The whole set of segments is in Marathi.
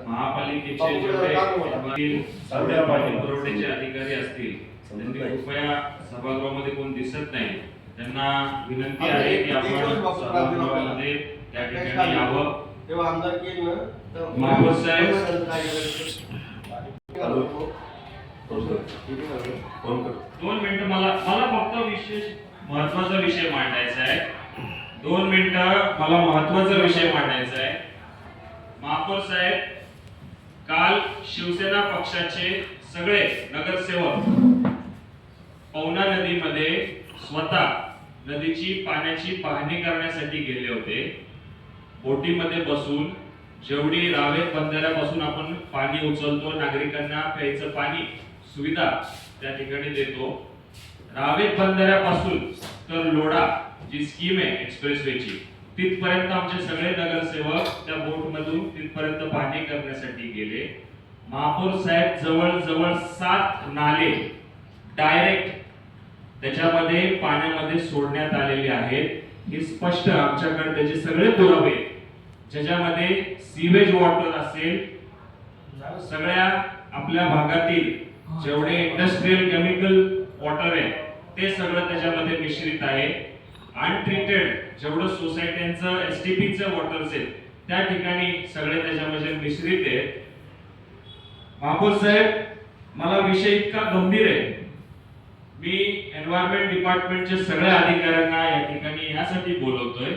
महापालिकेचे जेवढे पाणी पुरवठ्याचे अधिकारी असतील त्यांनी कृपया सभागृहामध्ये कोण दिसत नाही त्यांना विनंती आहे की आपण सभागृहामध्ये त्या ठिकाणी यावं. तेव्हा आमदार केलं ना तर महापौर साहेब दोन मिनिटं मला फक्त विशेष महत्वाचा विषय मांडायचा आहे. 2 मिनिटं मला महत्वाचा विषय मांडायचा आहे. महापौर साहेब, काल शिवसेना पक्षाचे सगळे नगरसेवक पवना नदीमध्ये स्वतः नदीची पाण्याची पाहणी करण्यासाठी गेले होते. बोटीमध्ये बसून जेवढी रावेत बंधाऱ्यापासून आपण पाणी उचलतो, नागरिकांना प्यायचं पाणी सुविधा त्या ठिकाणी देतो, रावेत बंधाऱ्यापासून तर लोढा जी स्कीम आहे एक्सप्रेसवेची तिथपर्यंत आमचे सगळे नगरसेवक त्या बोट मधून तिथपर्यंत पाहणी करण्यासाठी गेले. महापौर साहेब जवळ 7 नाले डायरेक्ट त्याच्यामध्ये पाण्यामध्ये सोडण्यात आलेले आहेत. हे स्पष्ट आमच्याकडे त्याचे सगळे पुरावे, ज्याच्यामध्ये सीवेज वॉटर असेल, सगळ्या आपल्या भागातील जेवढे इंडस्ट्रियल केमिकल वॉटर आहे ते सगळं त्याच्यामध्ये मिश्रित आहे. अनट्रीटेड जेवढं सोसायट्यांचं एसटीपीचं वॉटर असेल त्या ठिकाणी सगळे त्याच्यामध्ये मिश्रित आहेत. महापौर साहेब, मला विषय इतका गंभीर आहे, मी एन्व्हायरमेंट डिपार्टमेंटच्या सगळ्या अधिकाऱ्यांना या ठिकाणी यासाठी बोलवतोय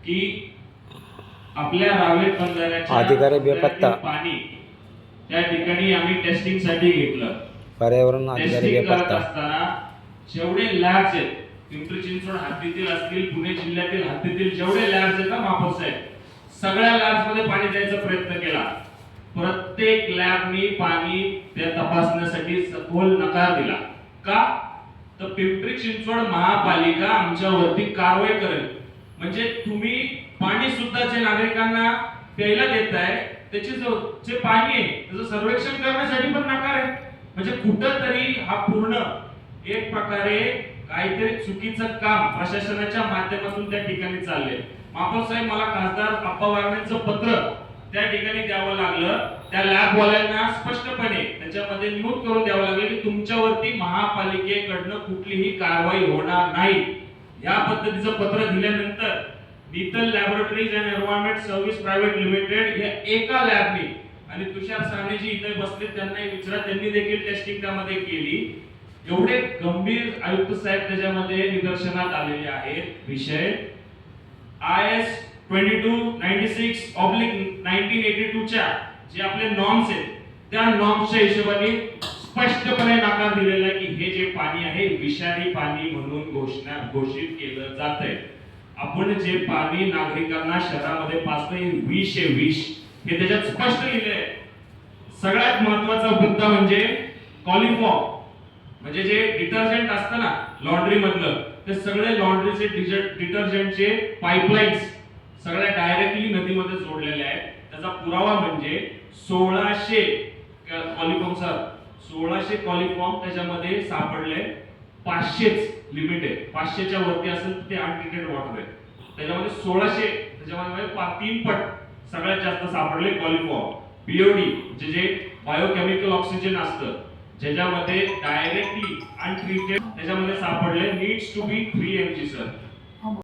की आपल्या रावेत बंधाऱ्याच्या पाणी त्या ठिकाणी आम्ही टेस्टिंग साठी घेतलं. पर्यावरण अधिकारी करत असताना जेवढे लॅब्स आहेत, पिंपरी चिंचवड हद्दीतील असतील, पुणे जिल्ह्यातील हद्दीतील जेवढे लॅब्स आहेत ना महापौर साहेब, सगळ्या लॅब्स मध्ये पाणी द्यायचा प्रयत्न केला. प्रत्येक लॅबनी पाणी त्या तपासण्यासाठी सखोल नकार दिला. का? तर पिंपरी चिंचवड महापालिका आमच्यावरती कारवाई करेल. म्हणजे तुम्ही पाणी सुद्धा जे नागरिकांना प्यायला देताय त्याचे जे पाणी आहे त्याचं सर्वेक्षण करण्यासाठी पण नकार आहे. म्हणजे कुठंतरी हा पूर्ण एक प्रकारे काहीतरी चुकीचं काम प्रशासनाच्या माध्यमातून त्या ठिकाणी चाललंय. महापौर साहेब, मला खासदार आप्पा वागण्यांचं पत्र त्या ठिकाणी द्यावं लागलं. त्या लॅब वाल्यांना स्पष्टपणे त्याच्यामध्ये नमूद करून द्यावं लागलं की तुमच्यावरती महापालिकेकडनं कुठलीही कारवाई होणार नाही. या पद्धतीचं पत्र दिल्यानंतर Neetal laboratories and environment service private limited या एका लॅबनी आणि तुषार सावणे जी इथे बसले त्यांनाही विचारा, त्यांनी देखील टेस्टिंग त्यामध्ये केली. एवढे गंभीर आयुक्त साहेब त्याच्यामध्ये निदर्शनात आलेले आहेत. विषय IS 2296/1982 च्या जे आपले नॉर्म्स आहेत त्या नॉर्म्सच्या हिशोबाने स्पष्टपणे नकार दिलेला आहे की हे जे पाणी आहे विषारी पाणी म्हणून घोषित केलं जातंय. आपण जे पाणी नागरिकांना शहरामध्ये पाचतोय विष आहे, विष हे त्याच्यात स्पष्ट लिहिलंय. सगळ्यात महत्वाचा मुद्दा म्हणजे कॉलिफॉर्म, म्हणजे जे डिटर्जंट असतं ना लॉन्ड्री मधलं, ते सगळे लॉन्ड्रीचे डिटर्जंटचे पाईपलाईन्स सगळ्या डायरेक्टली नदीमध्ये जोडलेल्या आहेत. त्याचा पुरावा म्हणजे 1600 कॉलिफॉर्म, सर 1600 कॉलिफॉर्म त्याच्यामध्ये सापडले. 500च लिमिट आहे, 500च्या वरती असेल ते अनट्रीटेड वॉटर आहे. त्याच्यामध्ये 1600 त्याच्यामध्ये 3 पट सगळ्यात जास्त सापडले कॉलिफॉर्म. बीओडी जे बायोकेमिकल ऑक्सिजन असतं ज्याच्यामध्ये डायरेक्टली अनट्रीटेड त्याच्यामध्ये सापडले needs to be 3 mg sir.